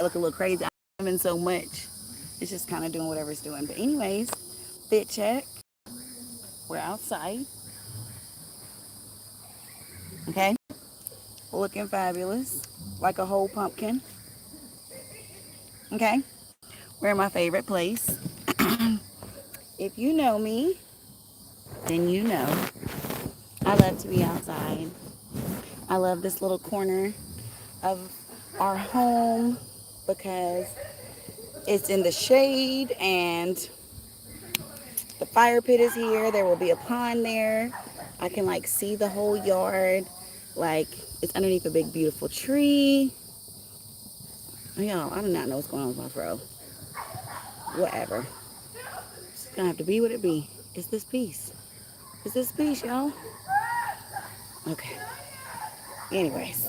look a little crazy. I'm in so much. It's just kind of doing whatever it's doing. But anyways, fit check. We're outside. Okay. Looking fabulous. Like a whole pumpkin. Okay. We're in my favorite place. If you know me, then you know I love to be outside. I love this little corner of our home because it's in the shade and the fire pit is here. There will be a pond there. I can like see the whole yard. Like it's underneath a big beautiful tree. Y'all, I do not know what's going on with my fro. Whatever. It's gonna have to be what it be. It's this piece. It's this piece, y'all. Okay. Anyways.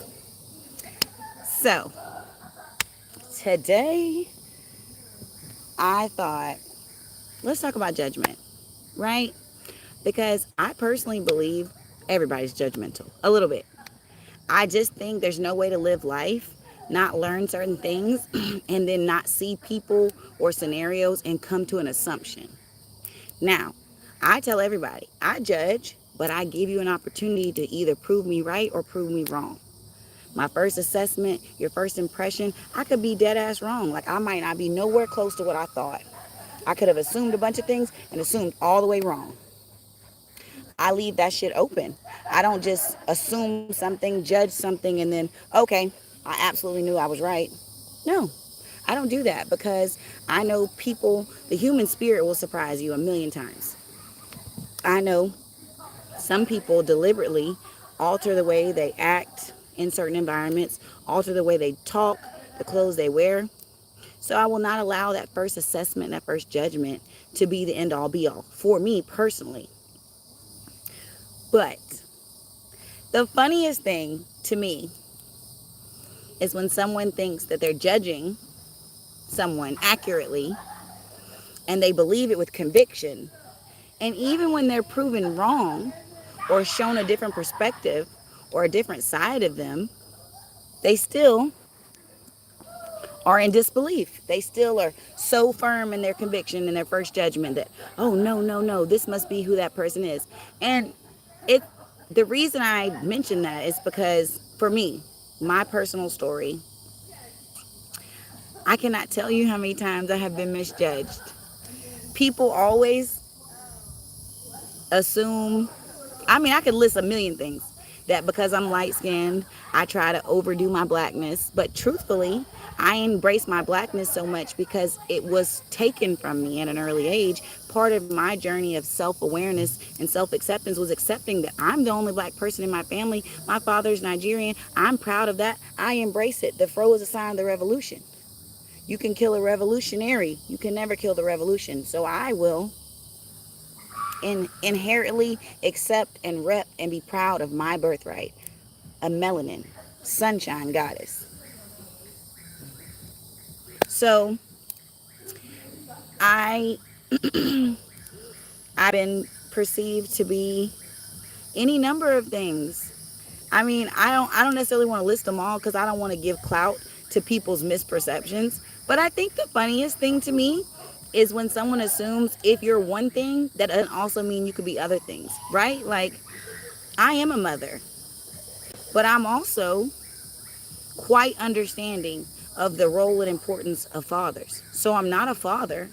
So today I thought let's talk about judgment, right? Because I personally believe everybody's judgmental. A little bit. I just think there's no way to live life, not learn certain things, and then not see people or scenarios and come to an assumption. Now, I tell everybody, I judge, but I give you an opportunity to either prove me right or prove me wrong. My first assessment, your first impression, I could be dead ass wrong. Like I might not be nowhere close to what I thought. I could have assumed a bunch of things and assumed all the way wrong. I leave that shit open. I don't just assume something, judge something, and then, okay, I absolutely knew I was right. No, I don't do that because I know people, the human spirit will surprise you a million times. I know some people deliberately alter the way they act in certain environments, alter the way they talk, the clothes they wear. So I will not allow that first assessment, that first judgment to be the end all be all for me personally. But the funniest thing to me is when someone thinks that they're judging someone accurately and they believe it with conviction. And even when they're proven wrong or shown a different perspective or a different side of them, they still are in disbelief. They still are so firm in their conviction and their first judgment that, oh, no, no, no, this must be who that person is. And it, the reason I mention that is because for me, my personal story, I cannot tell you how many times I have been misjudged. People always assume, I mean, I could list a million things that because I'm light skinned, I try to overdo my blackness. But truthfully, I embrace my blackness so much because it was taken from me at an early age. Part of my journey of self-awareness and self-acceptance was accepting that I'm the only black person in my family. My father's Nigerian. I'm proud of that. I embrace it. The fro is a sign of the revolution. You can kill a revolutionary. You can never kill the revolution. So I will inherently accept and rep and be proud of my birthright, a melanin, sunshine goddess. So I I've been perceived to be any number of things. I mean, I don't necessarily want to list them all because I don't want to give clout to people's misperceptions. But I think the funniest thing to me is when someone assumes if you're one thing, that doesn't also mean you could be other things, right? Like I am a mother, but I'm also quite understanding of the role and importance of fathers. So I'm not a father,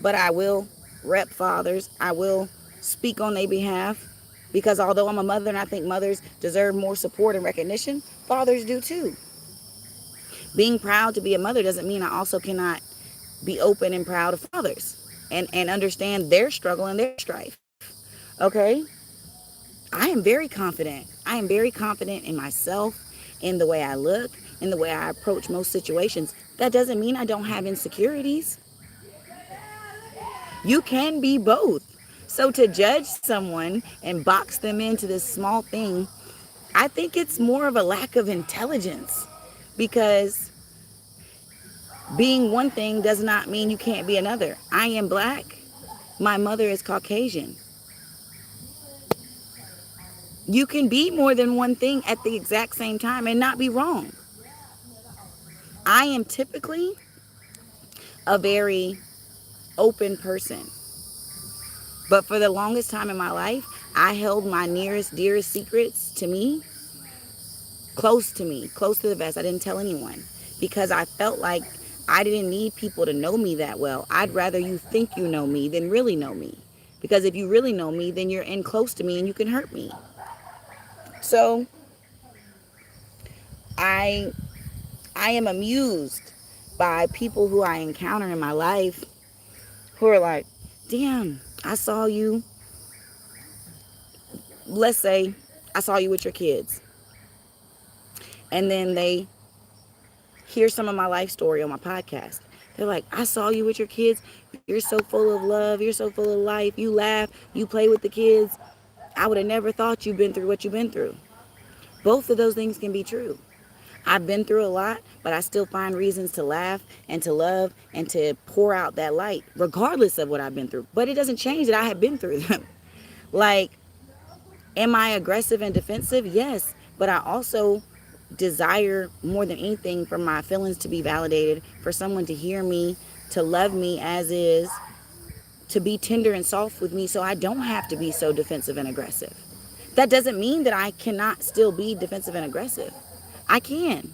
but I will rep fathers. I will speak on their behalf because although I'm a mother and I think mothers deserve more support and recognition, fathers do too. Being proud to be a mother doesn't mean I also cannot be open and proud of fathers and understand their struggle and their strife. Okay? I am very confident. I am very confident in myself, in the way I look, in the way I approach most situations. That doesn't mean I don't have insecurities. You can be both. So to judge someone and box them into this small thing, I think it's more of a lack of intelligence because being one thing does not mean you can't be another. I am black. My mother is Caucasian. You can be more than one thing at the exact same time and not be wrong. I am typically a very open person. But for the longest time in my life, I held my nearest, dearest secrets to me, close to the vest. I didn't tell anyone because I felt like I didn't need people to know me that well. I'd rather you think you know me than really know me. Because if you really know me, then you're in close to me and you can hurt me. So I I am amused by people who I encounter in my life who are like, damn, I saw you. Let's say I saw you with your kids. And then they hear some of my life story on my podcast. They're like, I saw you with your kids. You're so full of love. You're so full of life. You laugh. You play with the kids. I would have never thought you've been through what you've been through. Both of those things can be true. I've been through a lot, but I still find reasons to laugh and to love and to pour out that light, regardless of what I've been through. But it doesn't change that I have been through them. Like, am I aggressive and defensive? Yes. But I also desire more than anything for my feelings to be validated, for someone to hear me, to love me as is, to be tender and soft with me so I don't have to be so defensive and aggressive. That doesn't mean that I cannot still be defensive and aggressive. I can.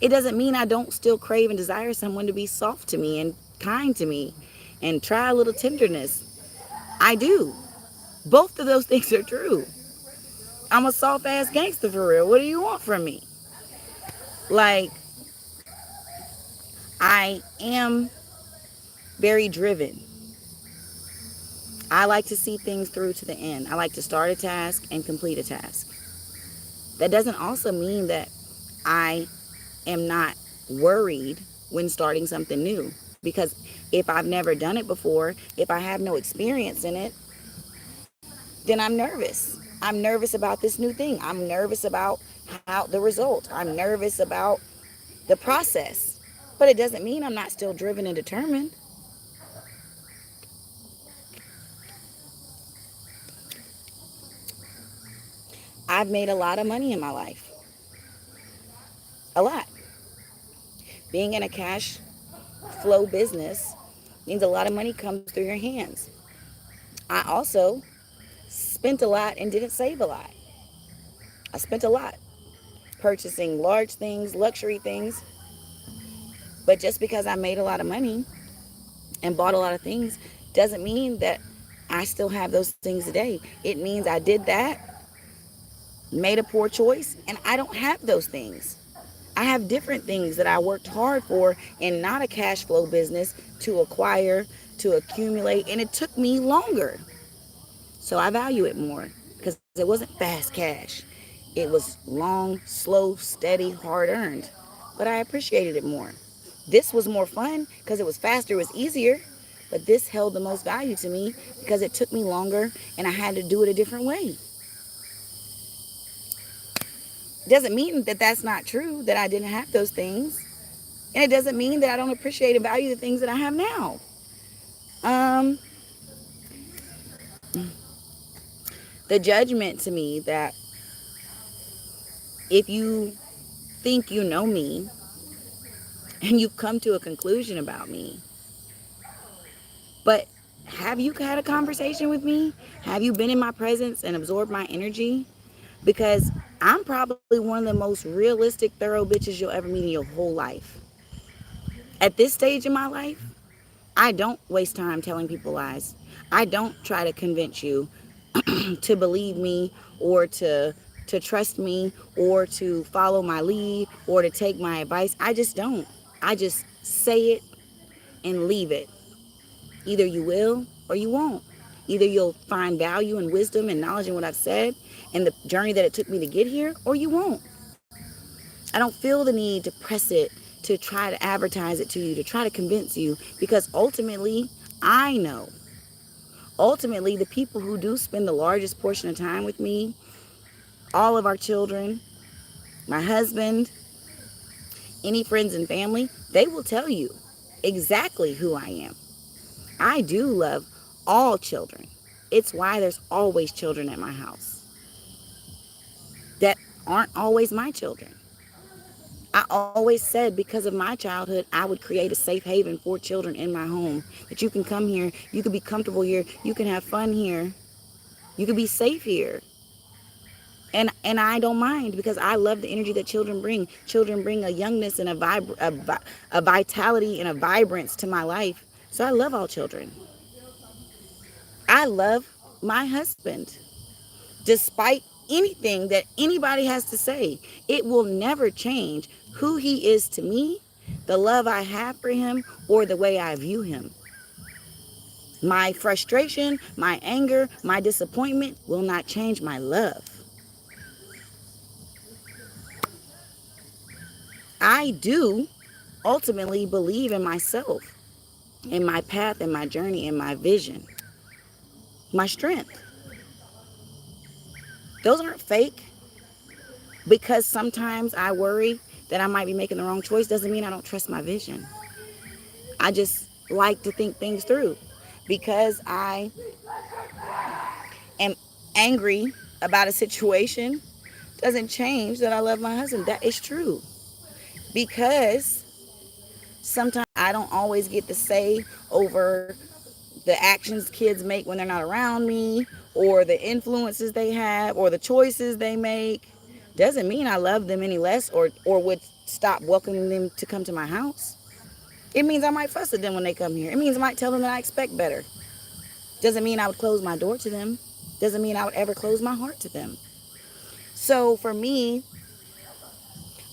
It doesn't mean I don't still crave and desire someone to be soft to me and kind to me and try a little tenderness. I do. Both of those things are true. I'm a soft ass gangster for real. What do you want from me? Like, I am very driven. I like to see things through to the end. I like to start a task and complete a task. That doesn't also mean that I am not worried when starting something new. Because if I've never done it before, if I have no experience in it, then I'm nervous. I'm nervous about this new thing. I'm nervous about how the result. I'm nervous about the process. But it doesn't mean I'm not still driven and determined. I've made a lot of money in my life. A lot. Being in a cash flow business means a lot of money comes through your hands. I also spent a lot and didn't save a lot. I spent a lot purchasing large things, luxury things. But just because I made a lot of money and bought a lot of things doesn't mean that I still have those things today. It means I did that, made a poor choice, and I don't have those things. I have different things that I worked hard for in not a cash flow business to acquire, to accumulate, and it took me longer. So I value it more because it wasn't fast cash. It was long, slow, steady, hard earned. But I appreciated it more. This was more fun because it was faster, it was easier. But this held the most value to me because it took me longer and I had to do it a different way. Doesn't mean that that's not true, that I didn't have those things. And it doesn't mean that I don't appreciate and value the things that I have now. Um, the judgment to me that if you think you know me and you've come to a conclusion about me, but have you had a conversation with me? Have you been in my presence and absorbed my energy? Because I'm probably one of the most realistic, thorough bitches you'll ever meet in your whole life. At this stage in my life, I don't waste time telling people lies. I don't try to convince you to believe me or to trust me or to follow my lead or to take my advice. I just don't. I just say it and leave it. Either you will or you won't. Either you'll find value and wisdom and knowledge in what I've said and the journey that it took me to get here, or you won't. I don't feel the need to press it, to try to advertise it to you, to try to convince you, because ultimately, I know. Ultimately, the people who do spend the largest portion of time with me, all of our children, my husband, any friends and family, they will tell you exactly who I am. I do love all children. It's why there's always children at my house that aren't always my children. I always said because of my childhood, I would create a safe haven for children in my home. That you can come here, you can be comfortable here, you can have fun here, you can be safe here. And I don't mind because I love the energy that children bring. Children bring a youngness and a vitality and a vibrance to my life. So I love all children. I love my husband. Despite anything that anybody has to say, it will never change who he is to me, the love I have for him, or the way I view him. My frustration, my anger, my disappointment will not change my love. I do ultimately believe in myself, in my path, in my journey, in my vision, my strength. Those aren't fake. Because sometimes I worry that I might be making the wrong choice doesn't mean I don't trust my vision. I just like to think things through. Because I am angry about a situation doesn't change that I love my husband. That is true. Because sometimes I don't always get to say over the actions kids make when they're not around me, or the influences they have, or the choices they make. Doesn't mean I love them any less, or would stop welcoming them to come to my house. It means I might fuss at them when they come here. It means I might tell them that I expect better. Doesn't mean I would close my door to them. Doesn't mean I would ever close my heart to them. So for me,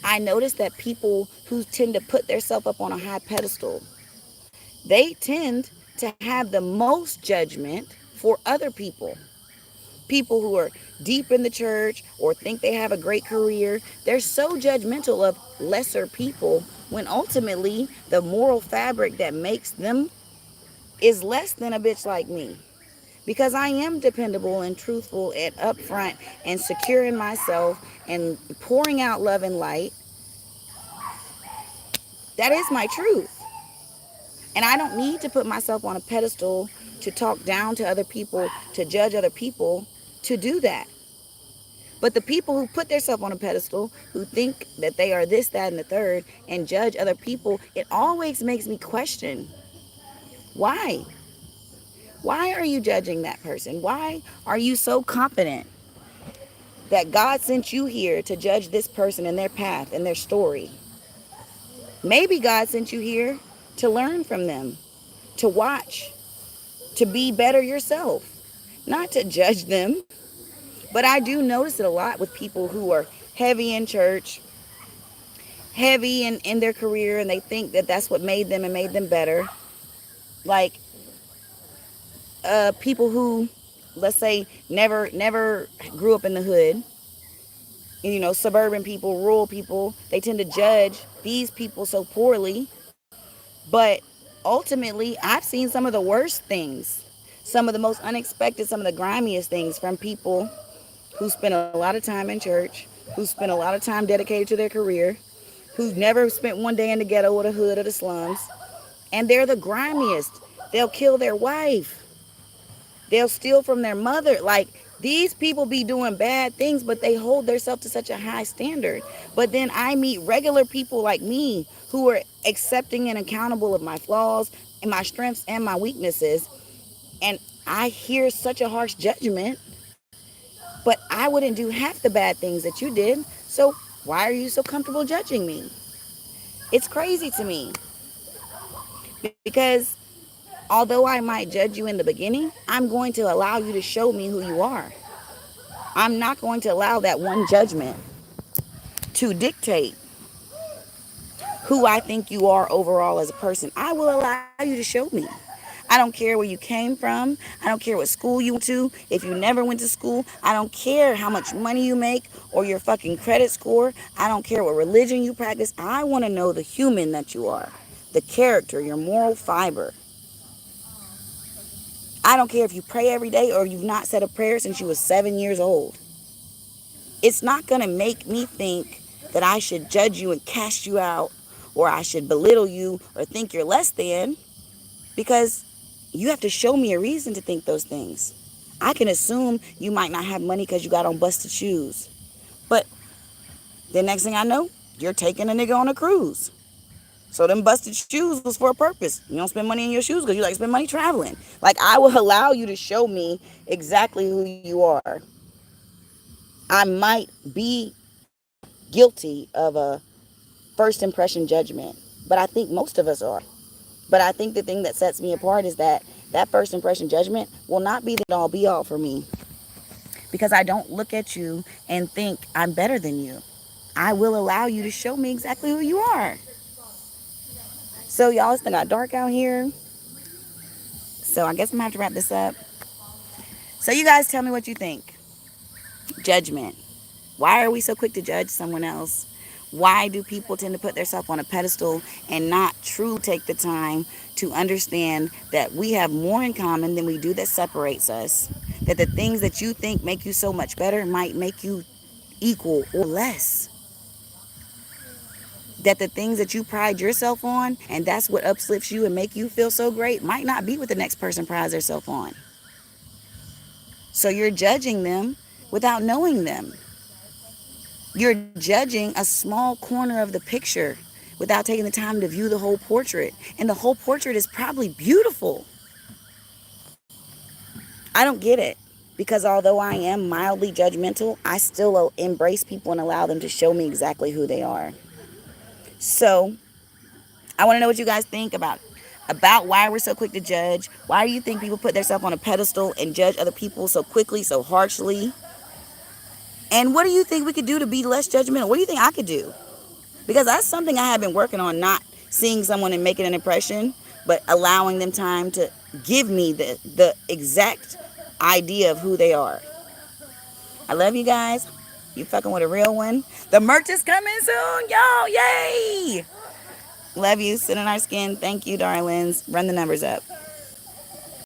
I notice that people who tend to put themselves up on a high pedestal, they tend to have the most judgment for other people. People who are deep in the church or think they have a great career, they're so judgmental of lesser people when ultimately the moral fabric that makes them is less than a bitch like me. Because I am dependable and truthful and upfront and secure in myself and pouring out love and light. That is my truth. And I don't need to put myself on a pedestal to talk down to other people, to judge other people, to do that. But the people who put themselves on a pedestal, who think that they are this, that, and the third, and judge other people, it always makes me question, why? Why are you judging that person? Why are you so confident that God sent you here to judge this person and their path and their story? Maybe God sent you here to learn from them, to watch, to be better yourself, not to judge them. But I do notice it a lot with people who are heavy in church, heavy in their career, and they think that that's what made them and made them better. Like people who, let's say, never grew up in the hood. Suburban people, rural people, they tend to judge these people so poorly. But ultimately, I've seen some of the worst things, some of the most unexpected, some of the grimiest things from people who spend a lot of time in church, who spend a lot of time dedicated to their career, who never spent one day in the ghetto or the hood or the slums. And they're the grimiest. They'll kill their wife. They'll steal from their mother. Like, these people be doing bad things, but they hold themselves to such a high standard. But then I meet regular people like me who are accepting and accountable of my flaws and my strengths and my weaknesses. And I hear such a harsh judgment, but I wouldn't do half the bad things that you did. So why are you so comfortable judging me? It's crazy to me because although I might judge you in the beginning, I'm going to allow you to show me who you are. I'm not going to allow that one judgment to dictate who I think you are overall as a person. I will allow you to show me. I don't care where you came from. I don't care what school you went to. If you never went to school, I don't care how much money you make or your fucking credit score. I don't care what religion you practice. I want to know the human that you are, the character, your moral fiber. I don't care if you pray every day or you've not said a prayer since you were 7 years old. It's not going to make me think that I should judge you and cast you out, or I should belittle you or think you're less than, because you have to show me a reason to think those things. I can assume you might not have money because you got on busted shoes. But the next thing I know, You're taking a nigga on a cruise. So them busted shoes was for a purpose. You don't spend money on your shoes because you like to spend money traveling. Like, I will allow you to show me exactly who you are. I might be guilty of a first impression judgment, but I think most of us are. But I think the thing that sets me apart is that that first impression judgment will not be the all be all for me, because I don't look at you and think I'm better than you. I will allow you to show me exactly who you are. So y'all, it's got dark out here. So I guess I'm gonna have to wrap this up. So you guys tell me what you think. Judgment. Why are we so quick to judge someone else? Why do people tend to put themselves on a pedestal and not truly take the time to understand that we have more in common than we do that separates us? That the things that you think make you so much better might make you equal or less. That the things that you pride yourself on, and that's what uplifts you and make you feel so great, might not be what the next person prides themselves on. So you're judging them without knowing them. You're judging a small corner of the picture without taking the time to view the whole portrait. And the whole portrait is probably beautiful. I don't get it. Because although I am mildly judgmental, I still embrace people and allow them to show me exactly who they are. So I want to know what you guys think about why we're so quick to judge. Why do you think people put themselves on a pedestal and judge other people so quickly, so harshly? And what do you think we could do to be less judgmental? What do you think I could do? Because that's something I have been working on, not seeing someone and making an impression, but allowing them time to give me the exact idea of who they are. I love you guys. You fucking with a real one. The merch is coming soon, y'all. Yay! Love you. Sit in our skin. Thank you, darlings. Run the numbers up.